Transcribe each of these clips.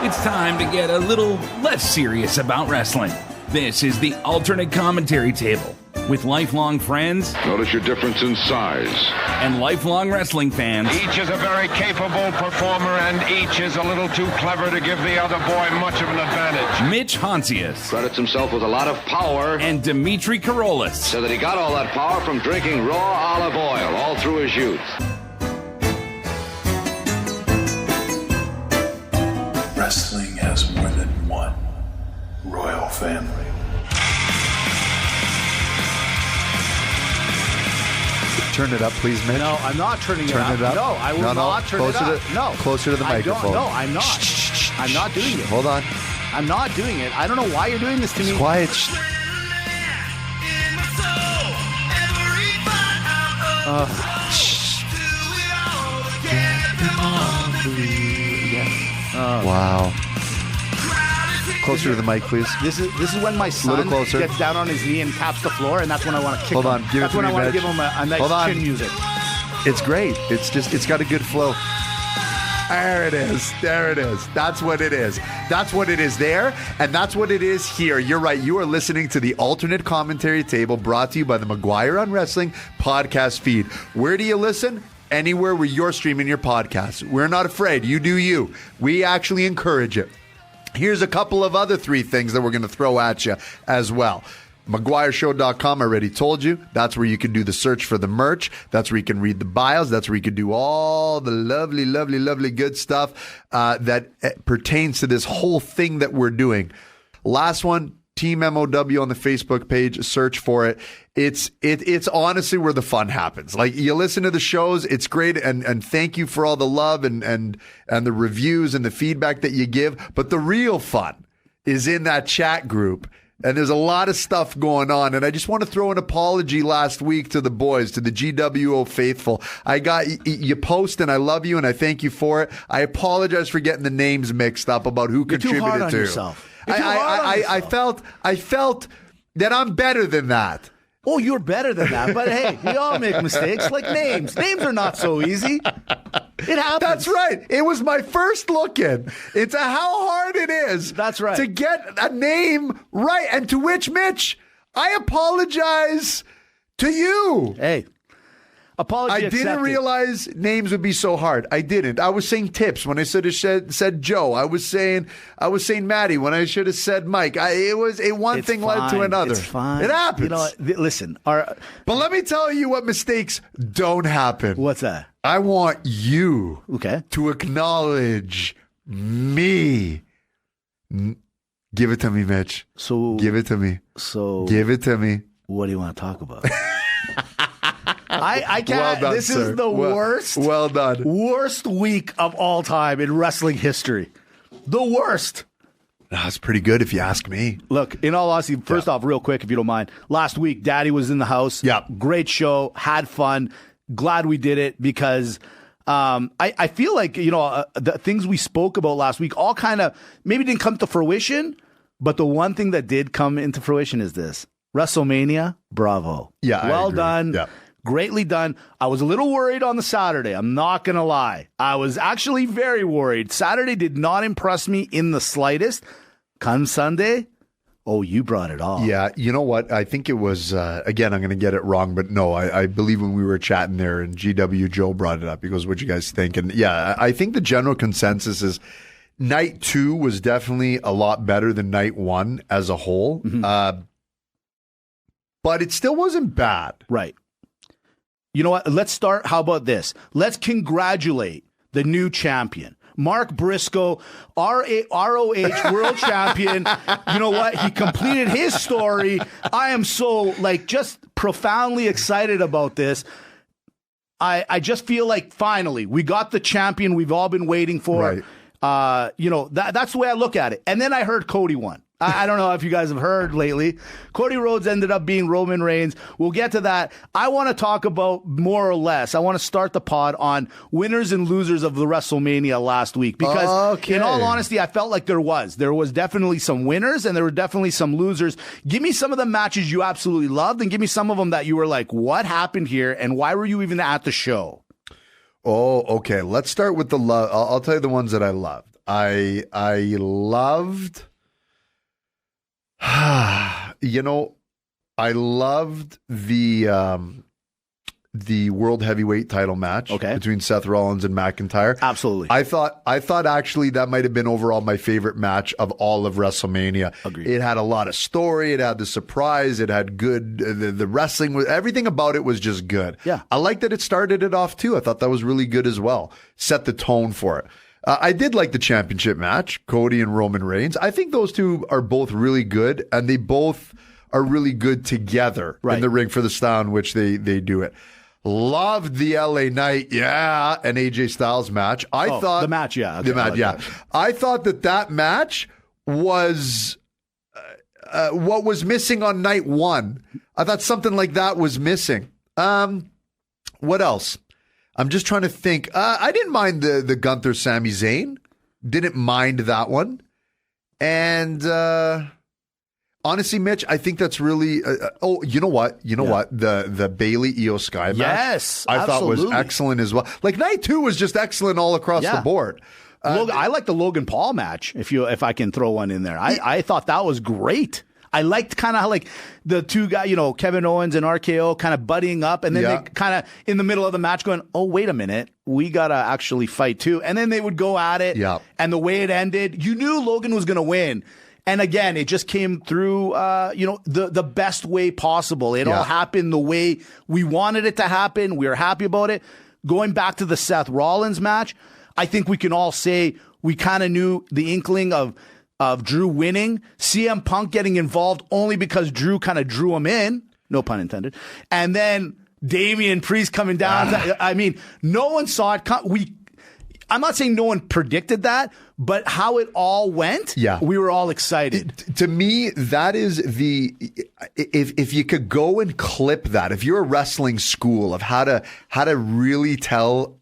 It's time to get a little less serious about wrestling. This is the Alternate Commentary Table with lifelong friends. Notice your difference in size. And lifelong wrestling fans. Each is a very capable performer, and each is a little too clever to give the other boy much of an advantage. Mitch Honsius. Credits himself with a lot of power. And Dimitri Karolis. So that he got all that power from drinking raw olive oil all through his youth. Wrestling has more than one royal family. Turn it up, please, Mitch. No, I'm not turning turn it up. No, I will not turn it up. Closer to the microphone. No, I'm not. I'm not doing it. Hold on. I'm not doing it. I don't know why you're doing this to me. It's quiet. Wow. Closer to the mic, please. This is when my son gets down on his knee and taps the floor, and that's when I want to kick him. Hold on, give it to me, That's when I want to Mitch. give him a nice chin music. It's great. It's got a good flow. There it is. There it is. That's what it is. That's what it is there, and that's what it is here. You're right. You are listening to the Alternate Commentary Table, brought to you by the McGuire on Wrestling podcast feed. Where do you listen? Anywhere where you're streaming your podcast. We're not afraid. You do you. We actually encourage it. Here's a couple of other 3 things that we're going to throw at you as well. McGuireShow.com, I already told you. That's where you can do the search for the merch. That's where you can read the bios. That's where you can do all the lovely, lovely, lovely good stuff that pertains to this whole thing that we're doing. Last one, Team MOW on the Facebook page. Search for it. It's honestly where the fun happens. Like, you listen to the shows, it's great, and thank you for all the love and the reviews and the feedback that you give. But the real fun is in that chat group. And there's a lot of stuff going on. And I just want to throw an apology last week to the boys, to the GWO faithful. I got you post, and I love you, and I thank you for it. I apologize for getting the names mixed up about who contributed too hard on to. Yourself. I felt that I'm better than that. Oh, you're better than that. But hey, we all make mistakes. Like names. Names are not so easy. It happens. That's right. It was my first look in into how hard it is. That's right. To get a name right. And to which, Mitch, I apologize to you. Hey. Apology I accepted. didn't realize names would be so hard. I didn't. I was saying Tips when I should have said Joe. I was saying Maddie when I should have said Mike. One thing led to another. It's fine. It happens. You know what? Listen. But let me tell you what mistakes don't happen. What's that? I want you Okay. to acknowledge me. Give it to me, Mitch. Give it to me. Give it to me. What do you want to talk about? I can't. Well done, this sir. is the worst. Well done. Worst week of all time in wrestling history. The worst. That's pretty good if you ask me. Look, in all honesty, first off, real quick, if you don't mind, last week, Daddy was in the house. Yeah. Great show. Had fun. Glad we did it because I feel like, the things we spoke about last week all kind of maybe didn't come to fruition, but the one thing that did come into fruition is this. WrestleMania, bravo. Yeah, well I agree. done. Yeah. Greatly done. I was a little worried on the Saturday. I'm not going to lie. I was actually very worried. Saturday did not impress me in the slightest. Come Sunday, oh, you brought it all. Yeah, you know what? I think it was, again, I'm going to get it wrong, but no, I believe when we were chatting there and GW Joe brought it up, he goes, what you guys think? And yeah, I think the general consensus is night 2 was definitely a lot better than night 1 as a whole. Mm-hmm. But it still wasn't bad. Right. You know what? Let's start. How about this? Let's congratulate the new champion, Mark Briscoe, ROH World Champion. You know what? He completed his story. I am so just profoundly excited about this. I just feel like finally we got the champion we've all been waiting for. Right. That's the way I look at it. And then I heard Cody won. I don't know if you guys have heard lately. Cody Rhodes ended up being Roman Reigns. We'll get to that. I want to talk about more or less. I want to start the pod on winners and losers of the WrestleMania last week. Because in all honesty, I felt like there was definitely some winners and there were definitely some losers. Give me some of the matches you absolutely loved and give me some of them that you were like, what happened here? And why were you even at the show? Oh, okay. Let's start with the love. I'll tell you the ones that I loved. I loved, you know, I loved the World Heavyweight title match between Seth Rollins and McIntyre. Absolutely. I thought actually that might have been overall my favorite match of all of WrestleMania. Agreed. It had a lot of story. It had the surprise. It had good, the wrestling, everything about it was just good. Yeah. I like that it started it off too. I thought that was really good as well. Set the tone for it. I did like the championship match, Cody and Roman Reigns. I think those two are both really good, and they both are really good together in the ring for the style in which they do it. Loved the LA Knight, and AJ Styles match. I thought the match, okay, the match, that. I thought that match was what was missing on night one. I thought something like that was missing. What else? I'm just trying to think. I didn't mind the Gunther Sami Zayn. Didn't mind that one, and. Honestly, Mitch, I think that's really. You know what? The Bayley Io Sky match. Yes, I absolutely. thought was excellent as well. Like night 2 was just excellent all across the board. I like the Logan Paul match. If I can throw one in there, I thought that was great. I liked kind of like the two guys, Kevin Owens and RKO kind of buddying up, and then they kind of in the middle of the match going, "Oh, wait a minute, we gotta actually fight too." And then they would go at it. Yeah. And the way it ended, you knew Logan was going to win. And again, it just came through, the best way possible. It all happened the way we wanted it to happen. We were happy about it. Going back to the Seth Rollins match, I think we can all say we kind of knew the inkling of Drew winning. CM Punk getting involved only because Drew kind of drew him in. No pun intended. And then Damian Priest coming down. I mean, no one saw it. I'm not saying no one predicted that, but how it all went, we were all excited. To me, that is if you could go and clip that, if you're a wrestling school of how to really tell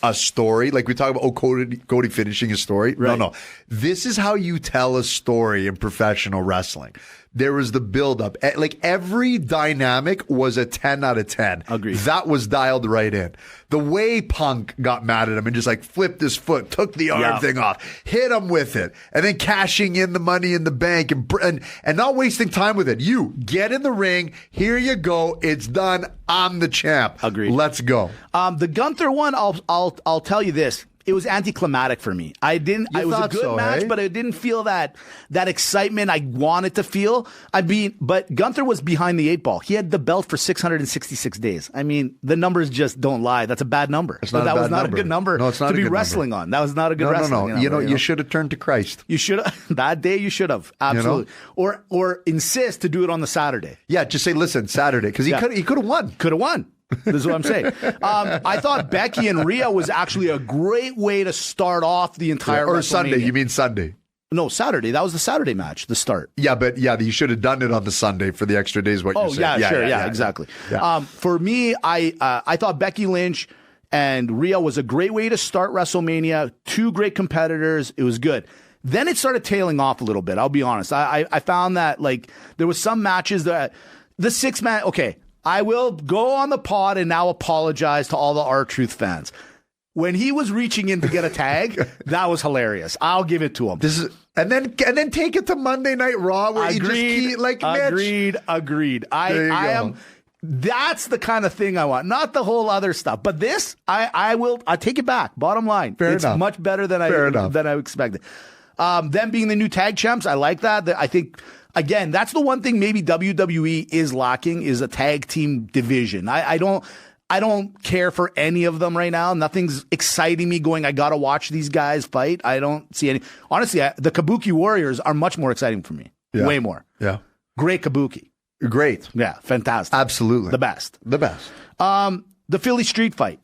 a story, like we talk about Cody finishing a story. Right. No. This is how you tell a story in professional wrestling. There was the buildup. Like every dynamic was a 10 out of 10. Agreed. That was dialed right in. The way Punk got mad at him and just like flipped his foot, took the arm thing off, hit him with it, and then cashing in the money in the bank and not wasting time with it. You get in the ring. Here you go. It's done. I'm the champ. Agreed. Let's go. The Gunther one, I'll tell you this. It was anticlimactic for me. It was a good match, but I didn't feel that excitement I wanted to feel. But Gunther was behind the 8 ball. He had the belt for 666 days. I mean, the numbers just don't lie. That's a bad number. That was not a good number to be wrestling on. That was not a good wrestling number. You should have turned to Christ. You should have. That day you should have. Absolutely. Or insist to do it on the Saturday. Yeah, just say, listen, Saturday. Because he could have won. Could have won. This is what I'm saying. I thought Becky and Rhea was actually a great way to start off the entire Or Sunday. You mean Sunday? No, Saturday. That was the Saturday match, the start. Yeah, but you should have done it on the Sunday for the extra days, what you're saying. Yeah, exactly. Yeah. For me, I thought Becky Lynch and Rhea was a great way to start WrestleMania. Two great competitors. It was good. Then it started tailing off a little bit, I'll be honest. I found that like there was some matches that the 6-man, okay, I will go on the pod and now apologize to all the R-Truth fans. When he was reaching in to get a tag, that was hilarious. I'll give it to him. And then take it to Monday Night Raw where Agreed. Mitch. Agreed. I am. That's the kind of thing I want, not the whole other stuff. But this, I take it back. Bottom line, Fair it's enough. much better than I expected. Them being the new tag champs, I like that. I think. Again, that's the one thing maybe WWE is lacking is a tag team division. I don't care for any of them right now. Nothing's exciting me going, I got to watch these guys fight. I don't see any. Honestly, the Kabuki Warriors are much more exciting for me. Yeah. Way more. Yeah. Great Kabuki. Great. Yeah, fantastic. Absolutely. The best. The Philly street fight.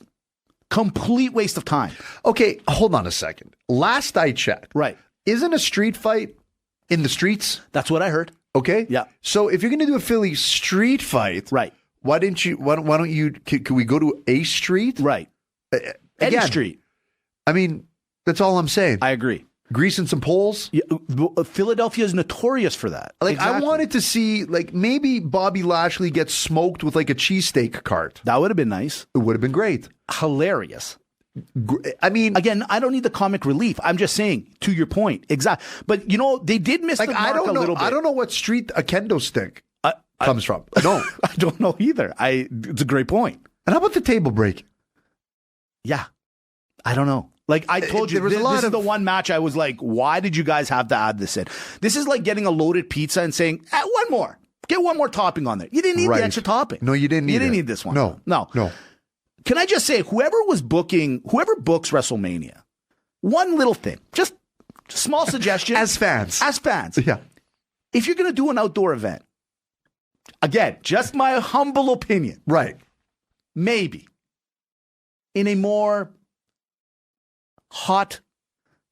Complete waste of time. Okay, hold on a second. Last I checked. Right. Isn't a street fight in the streets? That's what I heard. Okay. Yeah. So if you're going to do a Philly street fight, right? Why don't you? Can we go to a street? Right. Any street. I mean, that's all I'm saying. I agree. Greasing some poles. Yeah, Philadelphia is notorious for that. Like exactly. I wanted to see, like maybe Bobby Lashley gets smoked with like a cheesesteak cart. That would have been nice. It would have been great. Hilarious. I mean, again, I don't need the comic relief. I'm just saying, to your point, exactly. But they did miss the mark a little bit. I don't know what street a kendo stick comes from. No, I don't know either. It's a great point. And how about the table break? Yeah, I don't know. Like I told you, this is the one match I was like, why did you guys have to add this in? This is like getting a loaded pizza and saying, one more. Get one more topping on there. You didn't need the extra topping. No, you didn't need You didn't need this one. No. Can I just say, whoever books WrestleMania, one little thing, just small suggestion. As fans. Yeah. If you're going to do an outdoor event, again, just my humble opinion. Right. Maybe in a more hot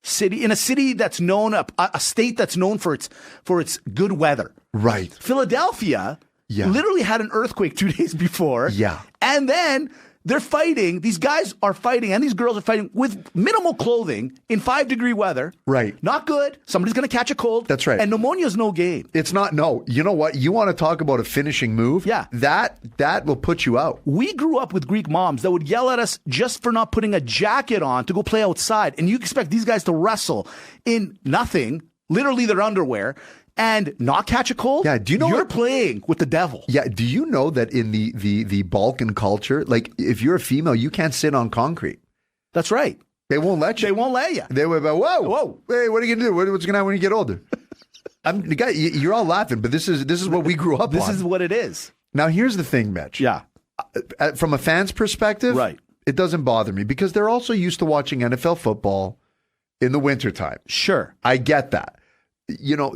city, in a city that's known, a state that's known for its good weather. Right. Philadelphia literally had an earthquake 2 days before. Yeah. And then they're fighting. These guys are fighting, and these girls are fighting with minimal clothing in 5-degree weather. Right. Not good. Somebody's going to catch a cold. That's right. And pneumonia's no game. It's not. No. You know what? You want to talk about a finishing move? Yeah. That will put you out. We grew up with Greek moms that would yell at us just for not putting a jacket on to go play outside. And you expect these guys to wrestle in nothing, literally their underwear, and not catch a cold? Yeah, do you know you're playing with the devil? Yeah, do you know that in the Balkan culture, like if you're a female, you can't sit on concrete. That's right. They won't let you. They won't let you. They will go, whoa, hey, what are you gonna do? What's gonna happen when you get older? The guy, you're all laughing, but this is what we grew up on. This is what it is. Now here's the thing, Mitch. Yeah. From a fan's perspective, right, it doesn't bother me because they're also used to watching NFL football in the wintertime. Sure, I get that.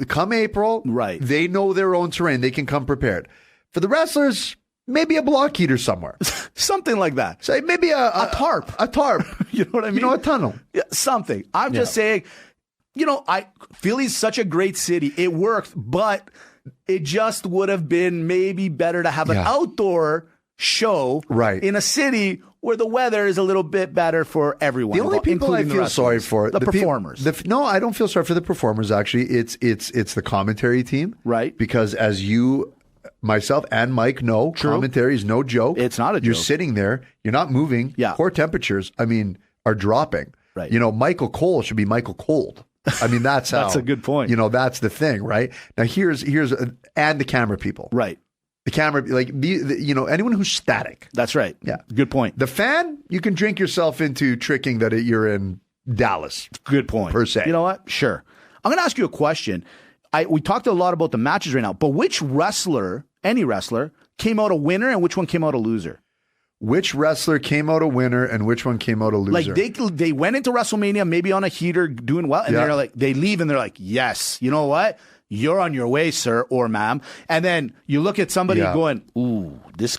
Come April, right? They know their own terrain. They can come prepared. For the wrestlers, maybe a block heater somewhere. Something like that. Say maybe a tarp. A tarp. You know what I mean? A tunnel. Yeah, something. I'm just saying, Philly's such a great city. It works, but it just would have been maybe better to have an outdoor show in a city where the weather is a little bit better for everyone. The only people I feel sorry for the performers. No, I don't feel sorry for the performers. Actually, it's the commentary team, right? Because as you, myself, and Mike know, commentary is no joke. It's not a joke. You're sitting there, you're not moving. Yeah, core temperatures, are dropping. Right. Michael Cole should be Michael Cold. That's how. That's a good point. That's the thing, right? Now here's and the camera people, right? The camera, like anyone who's static. That's right. Yeah, good point. The fan, you can drink yourself into tricking that you're in Dallas. Good point. Per se. You know what? Sure. I'm going to ask you a question. We talked a lot about the matches right now, but which wrestler, any wrestler, came out a winner and which one came out a loser? Which wrestler came out a winner and which one came out a loser? Like they went into WrestleMania maybe on a heater doing well, and they're like, they leave and they're like, yes, you know what? You're on your way, sir or ma'am. And then you look at somebody going, ooh, this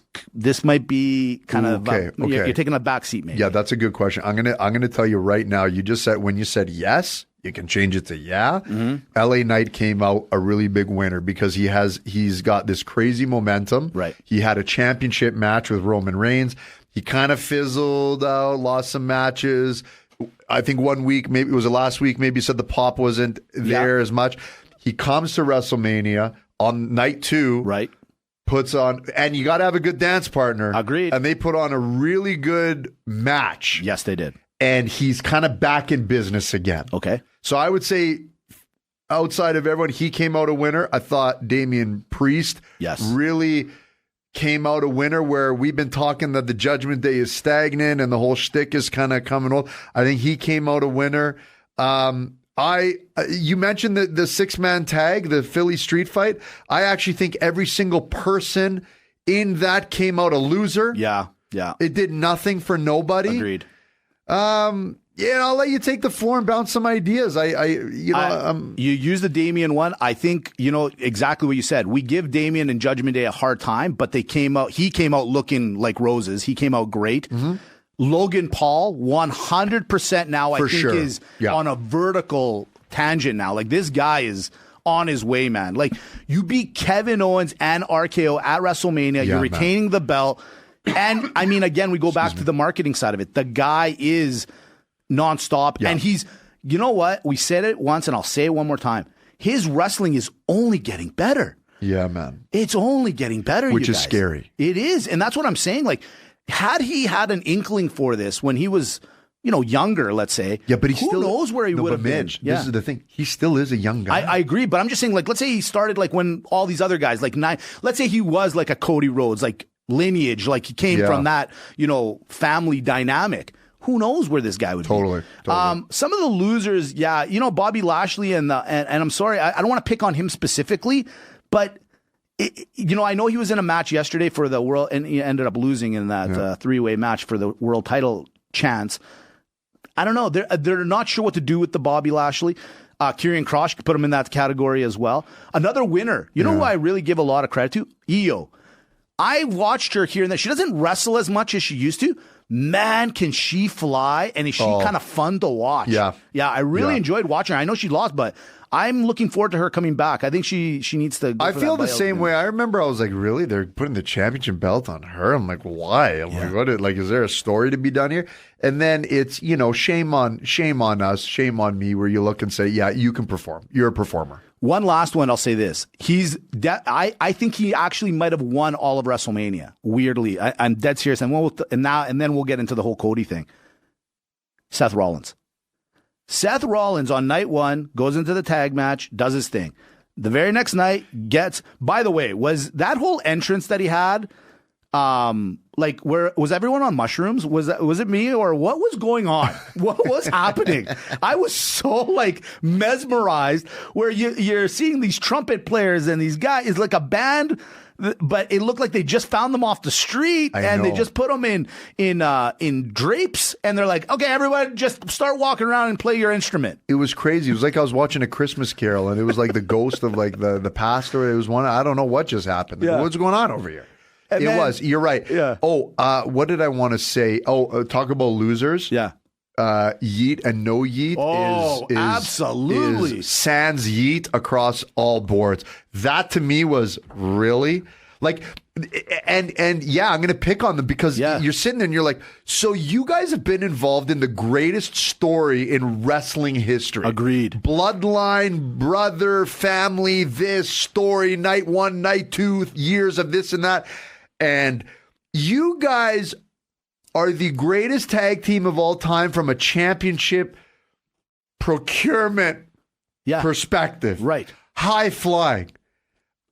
might be kind of okay. You're taking a back seat, maybe. Yeah, that's a good question. I'm gonna tell you right now. You just said when you said yes, you can change it to yeah. Mm-hmm. LA Knight came out a really big winner because he's got this crazy momentum. Right. He had a championship match with Roman Reigns. He kind of fizzled out, lost some matches. I think 1 week, maybe it was the last week, maybe said the pop wasn't there as much. He comes to WrestleMania on night 2. Right. Puts on, and you got to have a good dance partner. Agreed. And they put on a really good match. Yes, they did. And he's kind of back in business again. Okay. So I would say outside of everyone, he came out a winner. I thought Damian Priest really came out a winner, where we've been talking that the Judgment Day is stagnant and the whole shtick is kind of coming off. I think he came out a winner. You mentioned the 6-man tag, the Philly street fight. I actually think every single person in that came out a loser. Yeah. It did nothing for nobody. Agreed. I'll let you take the floor and bounce some ideas. You use the Damian one. I think exactly what you said. We give Damian and Judgment Day a hard time, but he came out looking like roses. He came out great. Mm-hmm. Logan Paul, 100% now, I think is on a vertical tangent now. Like, this guy is on his way, man. Like, you beat Kevin Owens and RKO at WrestleMania. You're retaining the belt. And, again, we go back to the marketing side of it. The guy is nonstop. Yeah. And he's, you know what? We said it once, and I'll say it one more time. His wrestling is only getting better. Yeah, man. It's only getting better, which is scary. It is. And that's what I'm saying. Like, had he had an inkling for this when he was younger, let's say. Yeah, but who knows where he would have been. This is the thing. He still is a young guy. I agree, but I'm just saying, like, let's say he started like when all these other guys, like let's say he was like a Cody Rhodes, like lineage, like he came from that, family dynamic. Who knows where this guy would be? Totally. Some of the losers, Bobby Lashley and I'm sorry, I don't want to pick on him specifically, but I know he was in a match yesterday for the world, and he ended up losing in that three-way match for the world title chance. I don't know. They're not sure what to do with the Bobby Lashley. Kieran Kross could put him in that category as well. Another winner. You know who I really give a lot of credit to? Io. I watched her here and there. She doesn't wrestle as much as she used to. Man, can she fly, and is she kind of fun to watch. Yeah, I really enjoyed watching her. I know she lost, but I'm looking forward to her coming back. I think she needs to go. I feel the same way. I remember I was like, really? They're putting the championship belt on her? I'm like, why? I'm like, is there a story to be done here? And then it's, shame on us, shame on me, where you look and say, yeah, you can perform. You're a performer. One last one, I'll say this. I think he actually might have won all of WrestleMania. Weirdly. I'm dead serious. And then we'll get into the whole Cody thing. Seth Rollins. Seth Rollins on night one goes into the tag match, does his thing. The very next night by the way, was that whole entrance that he had, where was everyone on mushrooms? Was it me, or what was going on? What was happening? I was so mesmerized, where you're seeing these trumpet players and these guys, it's like a band, but it looked like they just found them off the street they just put them in drapes, and they're like, okay, everyone just start walking around and play your instrument. It was crazy. It was like I was watching a Christmas Carol, and it was like the ghost of the pastor. It was one. I don't know what just happened. Yeah. What's going on over here? You're right. Yeah. What did I want to say? Talk about losers. Yeah. Yeet and no yeet is absolutely is sans yeet across all boards. That to me was really and I'm going to pick on them because you're sitting there and you're like, so you guys have been involved in the greatest story in wrestling history. Agreed. Bloodline, brother, family, this story, night one, night two, years of this and that. And you guys are the greatest tag team of all time from a championship procurement perspective. Right. High flying.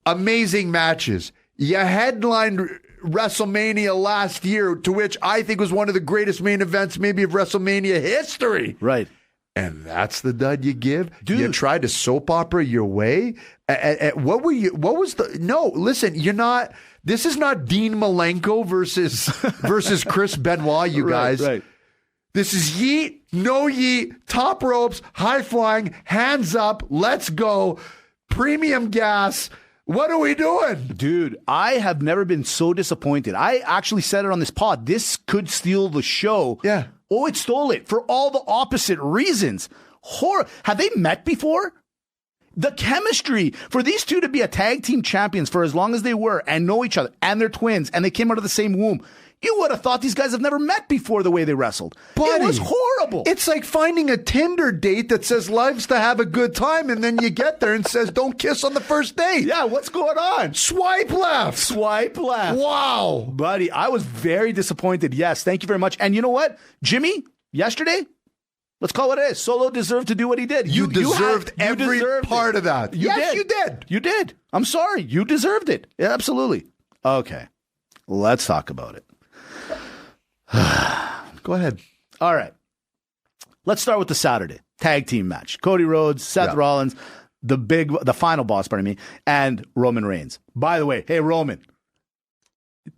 Amazing matches. You headlined WrestleMania last year, to which I think was one of the greatest main events maybe of WrestleMania history. Right. And that's the dud you give? Dude. You tried to soap opera your way? What was the... No, listen, you're not... This is not Dean Malenko versus Chris Benoit, you guys. Right. This is yeet, no yeet, top ropes, high flying, hands up, let's go, premium gas. What are we doing? Dude, I have never been so disappointed. I actually said it on this pod. This could steal the show. Yeah. Oh, it stole it for all the opposite reasons. Have they met before? The chemistry for these two to be a tag team champions for as long as they were and know each other, and they're twins and they came out of the same womb. You would have thought these guys have never met before the way they wrestled. Buddy, it was horrible. It's like finding a Tinder date that says life's to have a good time, and then you get there and says don't kiss on the first date. Yeah, what's going on? Swipe left. Swipe left. Wow. Buddy, I was very disappointed. Yes, thank you very much. And you know what? Jimmy, yesterday, let's call it a Solo deserved to do what he did. You deserved every part of that. Yes, you did. You did. I'm sorry. You deserved it. Yeah, absolutely. Okay. Let's talk about it. Go ahead. All right. Let's start with the Saturday tag team match. Cody Rhodes, Seth Rollins, the final boss, pardon me, and Roman Reigns. By the way, hey, Roman,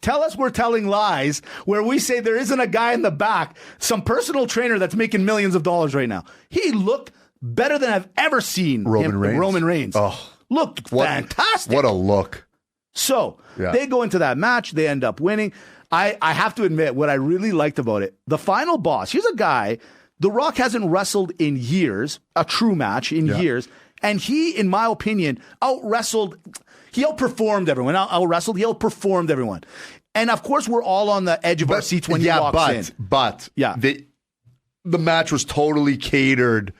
tell us we're telling lies where we say there isn't a guy in the back, some personal trainer that's making millions of dollars right now. He looked better than I've ever seen Roman Reigns. Oh, looked fantastic. What a look. So they go into that match. They end up winning. I have to admit what I really liked about it. The final boss, here's a guy, The Rock hasn't wrestled in years, a true match in years. And he, in my opinion, he outperformed everyone. He outperformed everyone. And of course, we're all on the edge of our seats when he walks in. But the match was totally catered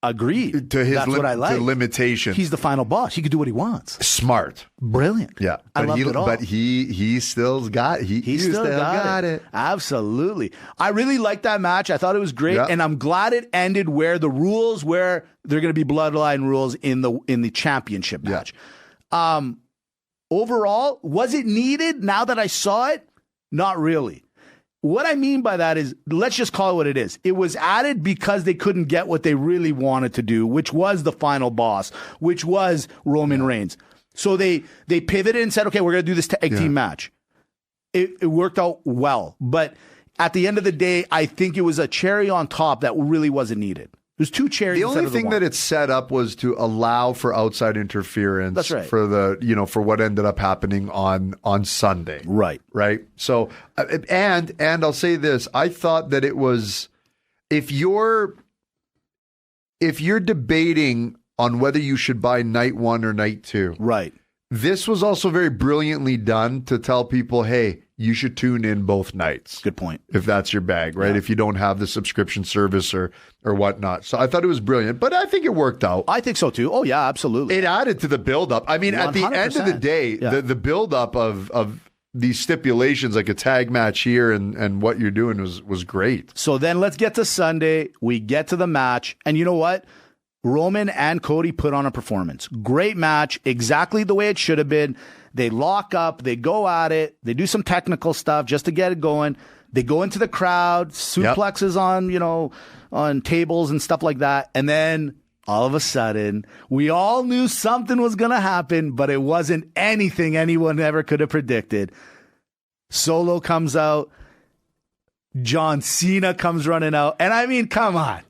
Agreed. To his That's what I like. to limitation. He's the final boss. He can do what he wants. Smart. Brilliant. Yeah. I love it all. But he still got he still got it. Absolutely. I really liked that match. I thought it was great, Yeah. and I'm glad it ended where they're going to be bloodline rules in the championship match. Overall, was it needed now that I saw it? Not really. What I mean by that is, let's just call it what it is. It was added because they couldn't get what they really wanted to do, which was the final boss, which was Roman Reigns. So they pivoted and said, okay, we're going to do this tag team match. It worked out well. But at the end of the day, I think it was a cherry on top that really wasn't needed. There's two cherries. The only thing that it set up was to allow for outside interference. That's right. For what ended up happening on Sunday. Right. Right. So and I'll say this, I thought that it was, if you're debating on whether you should buy night 1 or night 2. Right. This was also very brilliantly done to tell people, hey, you should tune in both nights. Good point. If that's your bag, right? Yeah. If you don't have the subscription service or whatnot. So I thought it was brilliant, but I think it worked out. I think so too. Oh yeah, absolutely. It added to the buildup. I mean, at the end of the day, the buildup of these stipulations, like a tag match here and what you're doing was great. So then let's get to Sunday. We get to the match, and you know what? Roman and Cody put on a performance. Great match, exactly the way it should have been. They lock up, they go at it, they do some technical stuff just to get it going. They go into the crowd, suplexes on tables and stuff like that. And then all of a sudden, we all knew something was going to happen, but it wasn't anything anyone ever could have predicted. Solo comes out. John Cena comes running out. And I mean, come on.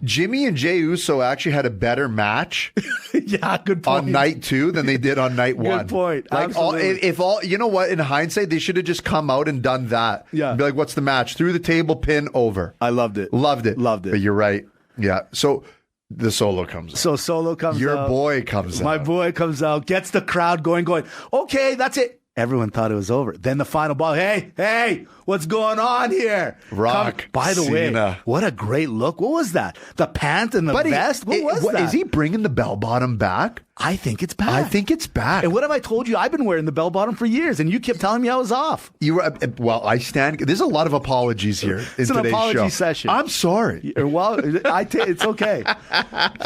Jimmy and Jey Uso actually had a better match. Yeah, good point. On night 2 than they did on night 1. Good point. Like absolutely. you know what? In hindsight, they should have just come out and done that. Yeah. Be like, what's the match? Through the table, pin, over. I loved it. Loved it. But you're right. Yeah. So the Solo comes out. So Solo comes out. Your boy comes out. My boy comes out, gets the crowd going. Okay, that's it. Everyone thought it was over. Then the final ball. Hey, what's going on here? Rock. By the Cena. way, what a great look. What was that? The pant and the vest? What was that? Is he bringing the bell bottom back? I think it's back. And what have I told you? I've been wearing the bell bottom for years, and you kept telling me I was off. I stand. There's a lot of apologies here in today's show. It's an apology session. I'm sorry. Well, it's okay.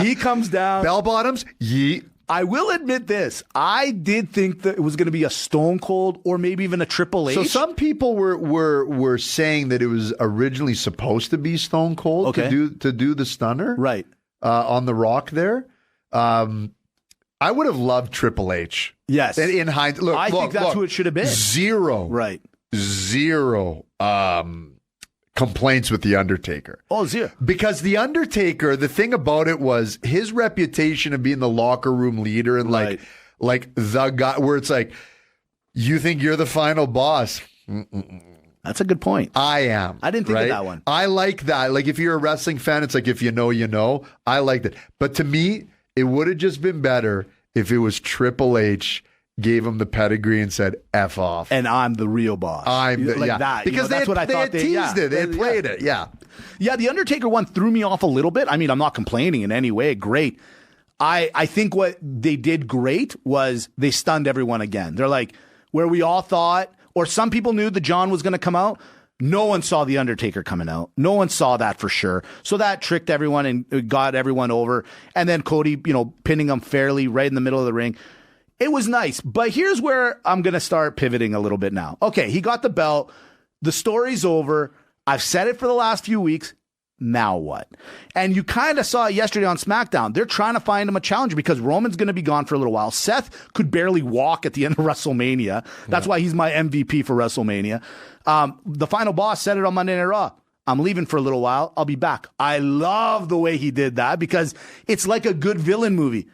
He comes down. Bell bottoms, yeet. I will admit this. I did think that it was going to be a Stone Cold or maybe even a Triple H. So some people were saying that it was originally supposed to be Stone Cold to do the stunner, right, on the Rock there. I would have loved Triple H. Yes, in hindsight, I think that's who it should have been. Zero complaints with The Undertaker. Oh, zero. Because The Undertaker, the thing about it was his reputation of being the locker room leader and like the guy where it's like, you think you're the final boss. That's a good point. I am. I didn't think of that one. I like that. Like, if you're a wrestling fan, it's like, if you know, you know. I liked it. But to me, it would have just been better if it was Triple H gave him the pedigree and said, F off. And I'm the real boss. That. Because that's what I thought. They had teased it. They had played it. Yeah. Yeah, the Undertaker one threw me off a little bit. I mean, I'm not complaining in any way. Great. I think what they did great was they stunned everyone again. They're like, where we all thought, or some people knew that John was going to come out, no one saw The Undertaker coming out. No one saw that for sure. So that tricked everyone and got everyone over. And then Cody, pinning him fairly right in the middle of the ring. It was nice, but here's where I'm going to start pivoting a little bit now. Okay, he got the belt. The story's over. I've said it for the last few weeks. Now what? And you kind of saw it yesterday on SmackDown. They're trying to find him a challenger because Roman's going to be gone for a little while. Seth could barely walk at the end of WrestleMania. That's why he's my MVP for WrestleMania. The final boss said it on Monday Night Raw. I'm leaving for a little while. I'll be back. I love the way he did that because it's like a good villain movie.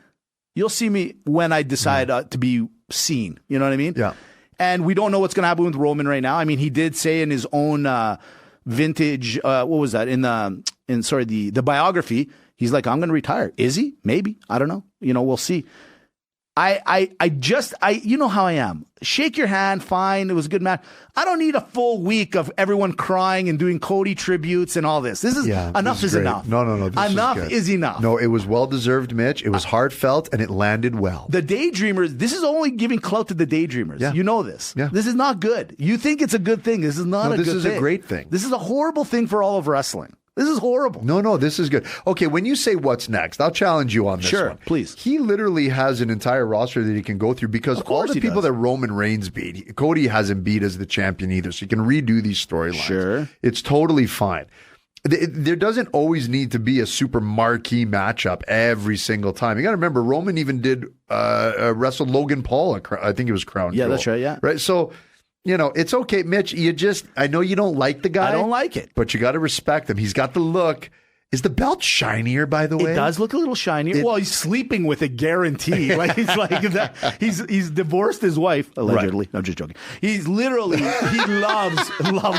You'll see me when I decide to be seen. You know what I mean? Yeah. And we don't know what's going to happen with Roman right now. I mean, he did say in his own vintage, what was that? In the biography, he's like, I'm going to retire. Is he? Maybe. I don't know. We'll see. You know how I am. Shake your hand, fine. It was a good match. I don't need a full week of everyone crying and doing Cody tributes and all this. Enough is enough. No. Enough is enough. No, it was well deserved, Mitch. It was heartfelt and it landed well. The Daydreamers, this is only giving clout to the Daydreamers. Yeah. You know this. Yeah. This is not good. You think it's a good thing. This is not a good thing. This is a great thing. This is a horrible thing for all of wrestling. This is horrible. No, this is good. Okay, when you say what's next, I'll challenge you on this one. Sure, please. He literally has an entire roster that he can go through because all the people that Roman Reigns beat, Cody hasn't beat as the champion either, so you can redo these storylines. Sure. It's totally fine. There doesn't always need to be a super marquee matchup every single time. You got to remember, Roman even did wrestle Logan Paul. I think it was Crown Jewel. Yeah, that's right, yeah. Right, so... it's okay, Mitch. I know you don't like the guy. I don't like it. But you got to respect him. He's got the look. Is the belt shinier, by the way? It does look a little shinier. Well, he's sleeping with a guarantee. Like he's like that. He's divorced his wife allegedly. Right. I'm just joking. He's literally he loves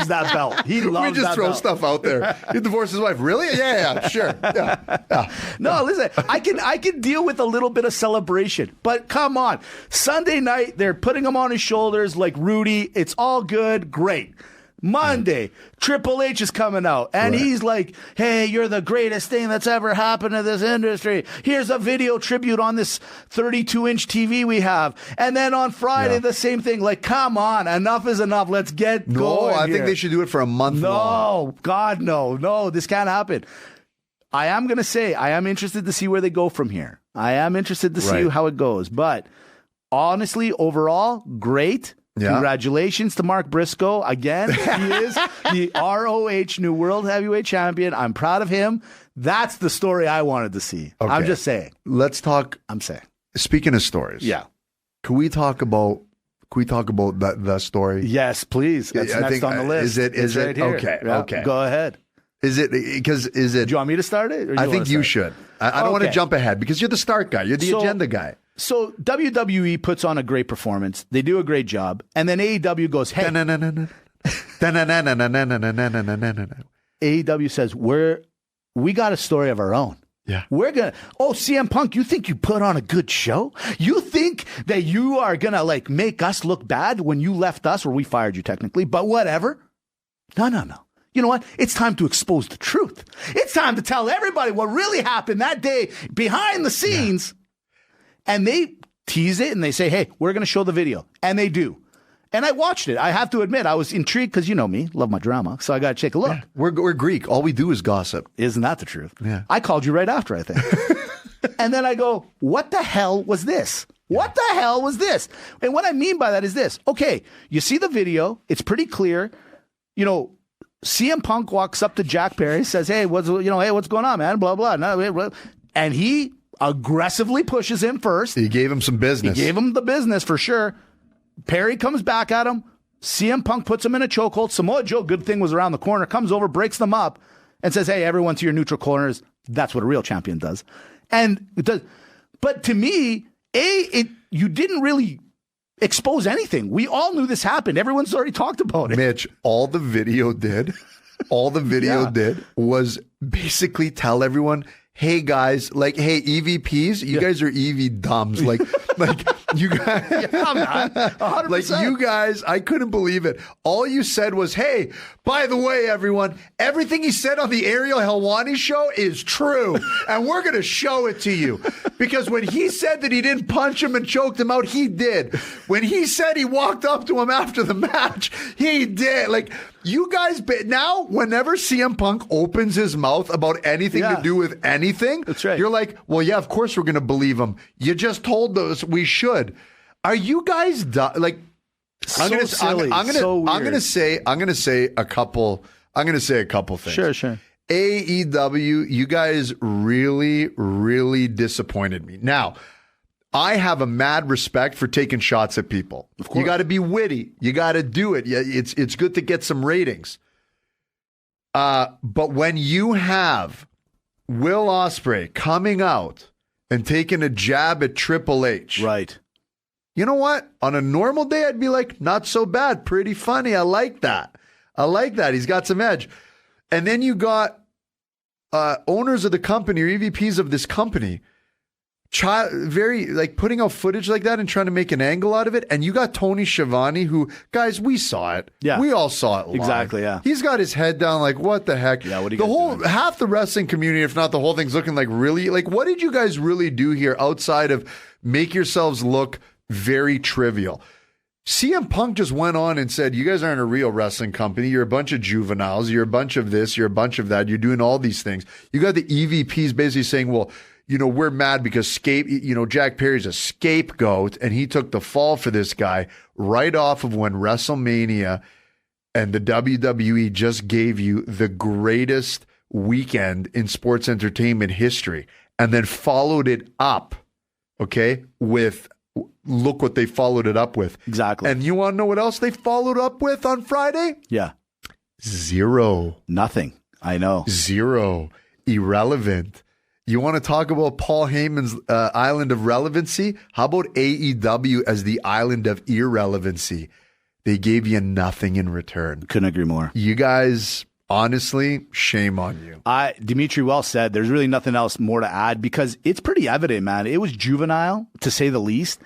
that belt. He loves. We just throw stuff out there. He divorced his wife. Really? Yeah, sure. Yeah. No, listen. I can deal with a little bit of celebration, but come on. Sunday night they're putting him on his shoulders like Rudy. It's all good. Great. Monday, Triple H is coming out, and he's like, hey, you're the greatest thing that's ever happened to this industry. Here's a video tribute on this 32-inch TV we have. And then on Friday, the same thing. Like, come on, enough is enough. Let's get going. I think they should do it for a month long. No, God, no, this can't happen. I am going to say, I am interested to see where they go from here. I am interested to see how it goes. But honestly, overall, great. Yeah. Congratulations to Mark Briscoe. Again, he is the ROH New World Heavyweight Champion. I'm proud of him. That's the story I wanted to see. Okay. I'm just saying. Let's talk. I'm saying. Speaking of stories. Yeah. Can we talk about the story? Yes, please. That's next on the list. Is it? Right okay. Yeah, okay. Go ahead. Is it? Do you want me to start it? I think you should. I don't want to jump ahead because you're the start guy. You're the agenda guy. So WWE puts on a great performance. They do a great job. And then AEW goes, hey. AEW says, we got a story of our own. Yeah. We're going to, CM Punk, you think you put on a good show? You think that you are going to make us look bad when you left us, or we fired you technically, but whatever. No. You know what? It's time to expose the truth. It's time to tell everybody what really happened that day behind the scenes. Yeah. And they tease it and they say, hey, we're going to show the video. And they do. And I watched it. I have to admit, I was intrigued because you know me, love my drama. So I got to take a look. Yeah. We're Greek. All we do is gossip. Isn't that the truth? Yeah. I called you right after, I think. And then I go, what the hell was this? What the hell was this? And what I mean by that is this. Okay, you see the video. It's pretty clear. CM Punk walks up to Jack Perry, says, hey, what's going on, man? Blah, blah. And he aggressively pushes him first. He gave him some business. He gave him the business for sure. Perry comes back at him. CM Punk puts him in a chokehold. Samoa Joe, good thing was around the corner, comes over, breaks them up, and says, hey, everyone to your neutral corners. That's what a real champion does. And it does. But to me, you didn't really expose anything. We all knew this happened. Everyone's already talked about it. Mitch, all the video did was basically tell everyone, hey guys, hey EVPs, you guys are EV dumbs. Like you guys, I'm not 100%. You guys, I couldn't believe it. All you said was, hey, by the way, everyone, everything he said on the Ariel Helwani show is true, and we're going to show it to you. Because when he said that he didn't punch him and choked him out, he did. When he said he walked up to him after the match, he did. You guys, now, whenever CM Punk opens his mouth about anything to do with anything, that's right. You're like, well, yeah, of course we're going to believe him. You just told us we should. Are you guys done? I'm going to say a couple things. Sure. AEW, you guys really, really disappointed me. Now, I have a mad respect for taking shots at people. Of course. You got to be witty. You got to do it. Yeah, it's good to get some ratings. But when you have Will Ospreay coming out and taking a jab at Triple H, right? You know what? On a normal day, I'd be like, not so bad, pretty funny. I like that. He's got some edge. And then you got owners of the company or EVPs of this company very like putting out footage like that and trying to make an angle out of it. And you got Tony Schiavone, who, guys, we saw it. Yeah. We all saw it live. Exactly, yeah. He's got his head down like, what the heck? Yeah, what are you guys doing? Half the wrestling community, if not the whole thing's looking like, really, like, what did you guys really do here outside of make yourselves look very trivial? CM Punk just went on and said, you guys aren't a real wrestling company. You're a bunch of juveniles. You're a bunch of this. You're a bunch of that. You're doing all these things. You got the EVPs basically saying, well, we're mad because Jack Perry's a scapegoat and he took the fall for this guy right off of when WrestleMania and the WWE just gave you the greatest weekend in sports entertainment history and then followed it up, okay, with look what they followed it up with. Exactly. And you want to know what else they followed up with on Friday? Yeah. Zero. Nothing. I know. Zero. Irrelevant. You want to talk about Paul Heyman's Island of Relevancy? How about AEW as the Island of Irrelevancy? They gave you nothing in return. Couldn't agree more. You guys, honestly, shame on you. Dimitri well said. There's really nothing else more to add because it's pretty evident, man. It was juvenile, to say the least.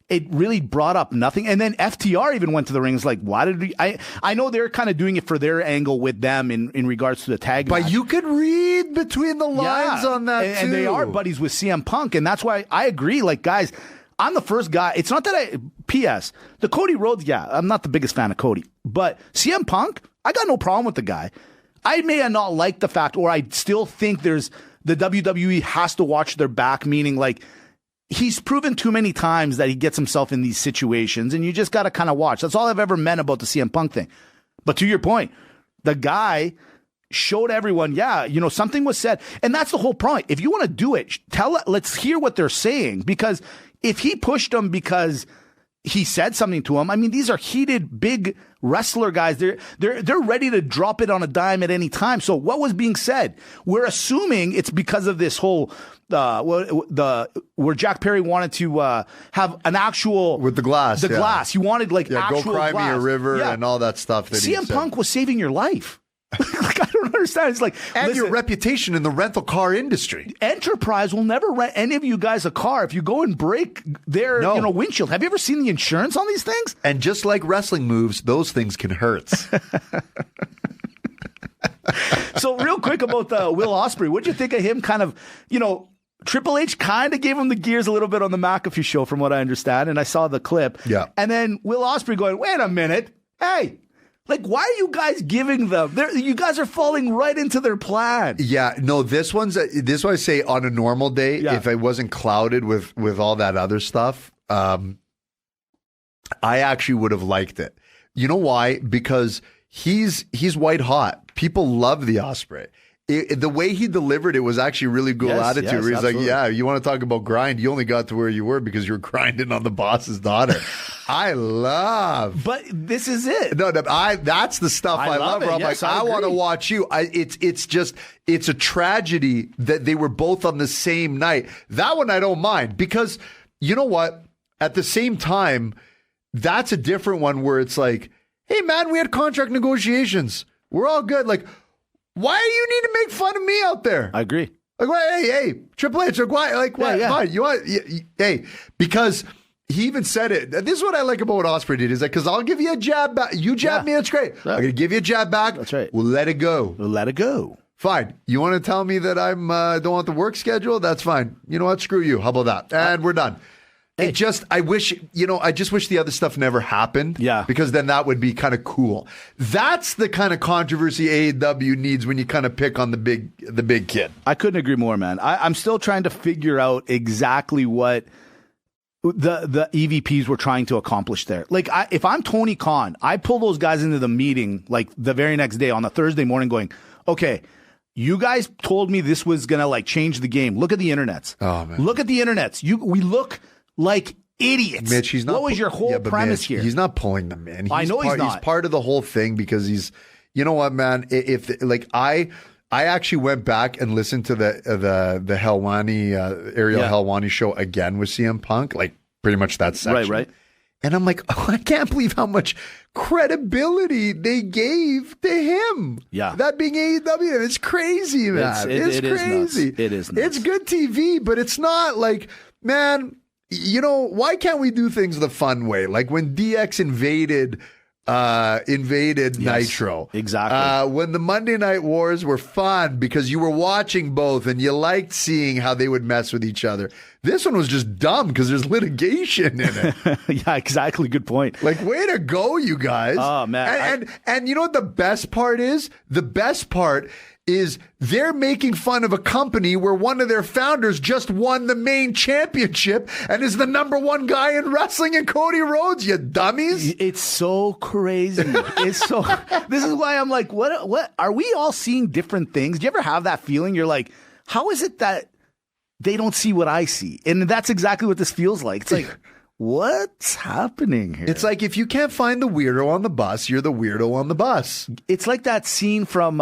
It really brought up nothing. And then FTR even went to the ring. It's like, why did we? I know they're kind of doing it for their angle with them in regards to the tag match. But you could read between the lines on that, too. And they are buddies with CM Punk. And that's why I agree. Like, guys, I'm the first guy. It's not that P.S. The Cody Rhodes, I'm not the biggest fan of Cody. But CM Punk, I got no problem with the guy. I may not like the fact, or I still think the WWE has to watch their back, meaning like he's proven too many times that he gets himself in these situations, and you just got to kind of watch. That's all I've ever meant about the CM Punk thing. But to your point, the guy showed everyone, something was said, and that's the whole point. If you want to do it, let's hear what they're saying, because if he pushed them because he said something to him. I mean, these are heated, big wrestler guys. They're ready to drop it on a dime at any time. So what was being said? We're assuming it's because of this whole where Jack Perry wanted to have an actual with the glass. Glass. He wanted actual go cry glass. me a river and all that stuff. That CM Punk was saving your life. Like, I don't understand. It's like, and your reputation in the rental car industry. Enterprise will never rent any of you guys a car if you go and break their windshield. Have you ever seen the insurance on these things? And just like wrestling moves, those things can hurt. So real quick about Will Ospreay, what'd you think of him? Kind of, Triple H kind of gave him the gears a little bit on the McAfee show, from what I understand, and I saw the clip. Yeah. And then Will Ospreay going, "Wait a minute, hey." Like, why are you guys giving them? You guys are falling right into their plan. Yeah, no, this one I say on a normal day, if I wasn't clouded with all that other stuff, I actually would have liked it. You know why? Because he's white hot. People love the Ospreay. The way he delivered it was actually really good attitude. Yes, where he's absolutely. like, yeah, you want to talk about grind? You only got to where you were because you were grinding on the boss's daughter. I love. But this is it. No, that's the stuff I love. Where I'm yes, like, I want to watch you. It's a tragedy that they were both on the same night. That one I don't mind, because you know what? At the same time, that's a different one where it's like, hey man, we had contract negotiations. We're all good. Like, why do you need to make fun of me out there? I agree. Like, hey, Triple H, why? Like, why? Yeah. Fine. You want? Hey, because he even said it. This is what I like about what Ospreay did. Is like, because I'll give you a jab back. You jab me, that's great. I'm gonna give you a jab back. That's right. We'll let it go. Fine. You want to tell me that I'm don't want the work schedule? That's fine. You know what? Screw you. How about that? And we're done. I just wish the other stuff never happened. Yeah. Because then that would be kind of cool. That's the kind of controversy AEW needs when you kind of pick on the big kid. I couldn't agree more, man. I'm still trying to figure out exactly what the EVPs were trying to accomplish there. Like, if I'm Tony Khan, I pull those guys into the meeting like the very next day on the Thursday morning going, okay, you guys told me this was going to like change the game. Look at the internets. Oh, man. Look at the internets. We look like idiots. Mitch, he's not. What was your whole premise here? He's not pulling them in. I know he's not. He's part of the whole thing because he's. You know what, man? If like I actually went back and listened to the Helwani Ariel Helwani show again with CM Punk, like pretty much that section. Right. And I'm like, I can't believe how much credibility they gave to him. Yeah. That being AEW. It's crazy, man. It's crazy. It is nuts. It's good TV, but it's not like man, you know, why can't we do things the fun way? Like when DX invaded Nitro. Exactly. When the Monday Night Wars were fun because you were watching both and you liked seeing how they would mess with each other. This one was just dumb because there's litigation in it. Yeah, exactly. Good point. Like, way to go, you guys. Oh, man. And you know what the best part is? The best part is they're making fun of a company where one of their founders just won the main championship and is the number one guy in wrestling in Cody Rhodes, you dummies. It's so crazy. This is why I'm like, what are we all seeing different things? Do you ever have that feeling? You're like, how is it that they don't see what I see? And that's exactly what this feels like. It's like, what's happening here? It's like if you can't find the weirdo on the bus, you're the weirdo on the bus. It's like that scene from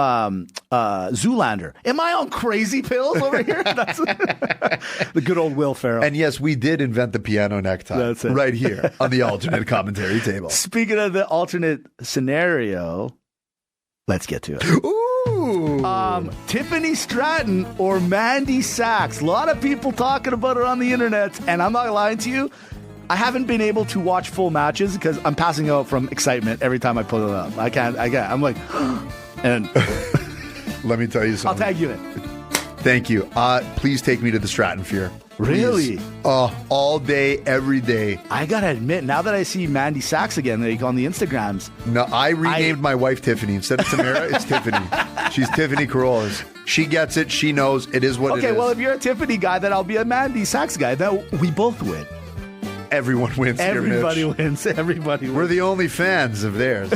Zoolander. Am I on crazy pills over here? That's the good old Will Ferrell. And yes, we did invent the piano necktie. That's it. Right here on the alternate commentary table. Speaking of the alternate scenario, let's get to it. Ooh. Tiffany Stratton or Mandy Sachs. A lot of people talking about it on the internet, and I'm not lying to you. I haven't been able to watch full matches because I'm passing out from excitement every time I pull it up. I can't. I'm like, and let me tell you something. I'll tag you in. Thank you. Please take me to the Stratton Fear. Really? All day, every day. I gotta admit, now that I see Mandy Sachs again, like on the Instagrams. No, I renamed my wife Tiffany. Instead of Tamara, it's Tiffany. She's Tiffany Corollas. She gets it. She knows. It is what it is. Okay, well, if you're a Tiffany guy, then I'll be a Mandy Sachs guy. Then we both win. Everyone wins. Everybody wins. Everybody wins. We're the only fans of theirs.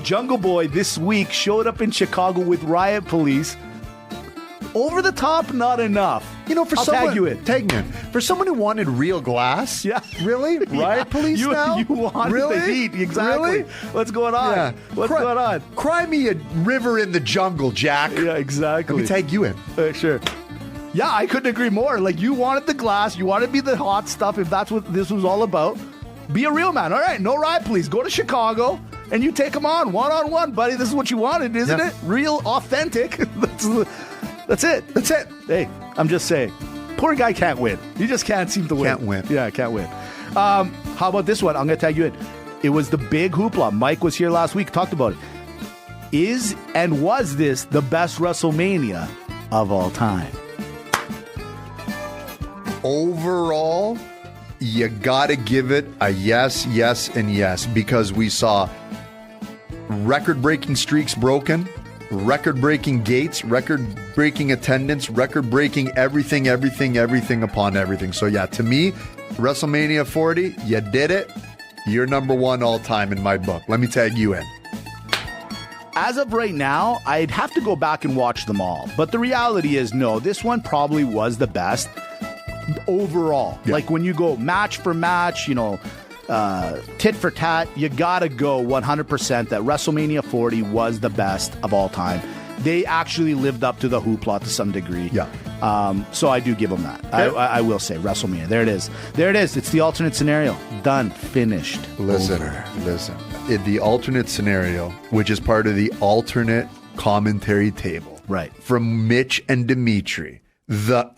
Jungle Boy this week showed up in Chicago with riot police. Over the top, not enough. You know, for I'll someone, tag you in. Tag me in. For someone who wanted real glass. Yeah. Really? Riot police now? You wanted really? the heat. Exactly. Really? What's going on? Yeah. What's going on? Cry me a river in the jungle, Jack. Yeah, exactly. Let me tag you in. Sure. Yeah, I couldn't agree more. Like, you wanted the glass. You wanted to be the hot stuff. If that's what this was all about, be a real man. All right, no riot police. Go to Chicago and you take them on one-on-one, buddy. This is what you wanted, isn't it? Real, authentic. That's it. That's it. Hey, I'm just saying. Poor guy can't win. He just can't seem to win. Can't win. Yeah, can't win. How about this one? I'm going to tag you in. It was the big hoopla. Mike was here last week, talked about it. Is and was this the best WrestleMania of all time? Overall, you got to give it a yes, yes, and yes, because we saw record-breaking streaks broken, record-breaking gates, record-breaking attendance, record-breaking everything upon everything. So yeah, to me, WrestleMania 40, you did it. You're number one all time in my book. Let me tag you in. As of right now, I'd have to go back and watch them all. But the reality is, no, this one probably was the best overall. Yeah. Like when you go match for match, tit for tat, you gotta go 100% that WrestleMania 40 was the best of all time. They actually lived up to the hoopla to some degree. Yeah. So I do give them that. I will say WrestleMania. There it is. There it is. It's the alternate scenario. Done. Finished. Listen. In the alternate scenario, which is part of the alternate commentary table. Right. From Mitch and Dimitri. The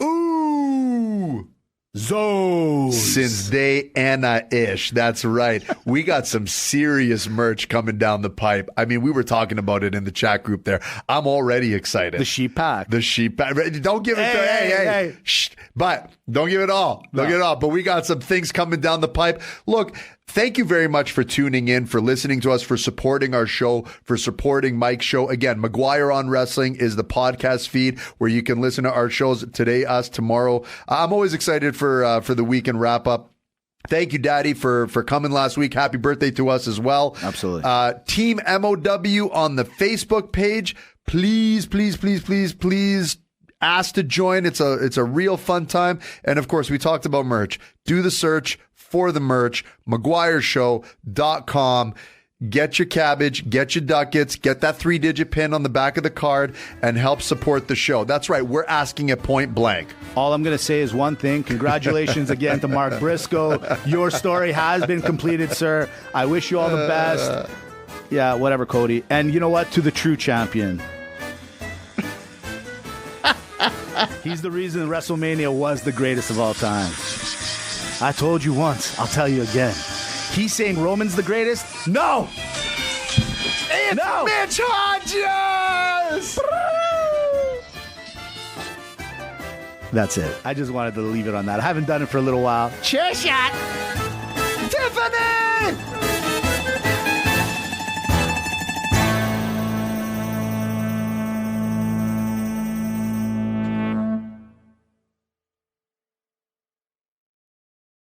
Zos. Since day Anna-ish. That's right. We got some serious merch coming down the pipe. I mean, we were talking about it in the chat group there. I'm already excited. The sheep pack. Don't give it hey. Shh. But don't give it all. Don't give it all. But we got some things coming down the pipe. Look, thank you very much for tuning in, for listening to us, for supporting our show, for supporting Mike's show. Again, McGuire on Wrestling is the podcast feed where you can listen to our shows today, us, tomorrow. I'm always excited for the weekend wrap up. Thank you, Daddy, for coming last week. Happy birthday to us as well. Absolutely. Team MOW on the Facebook page. Please ask to join. It's a real fun time. And of course, we talked about merch. Do the search for the merch, McGuireShow.com. Get your cabbage, get your ducats, get that 3-digit pin on the back of the card, and help support the show. That's right. We're asking it point blank. All I'm going to say is one thing. Congratulations again to Mark Briscoe. Your story has been completed, sir. I wish you all the best. Yeah, whatever, Cody. And you know what? To the true champion. He's the reason WrestleMania was the greatest of all time. I told you once. I'll tell you again. He's saying Roman's the greatest? No! It's No! Mitch Hodges! That's it. I just wanted to leave it on that. I haven't done it for a little while. Chair shot! Tiffany!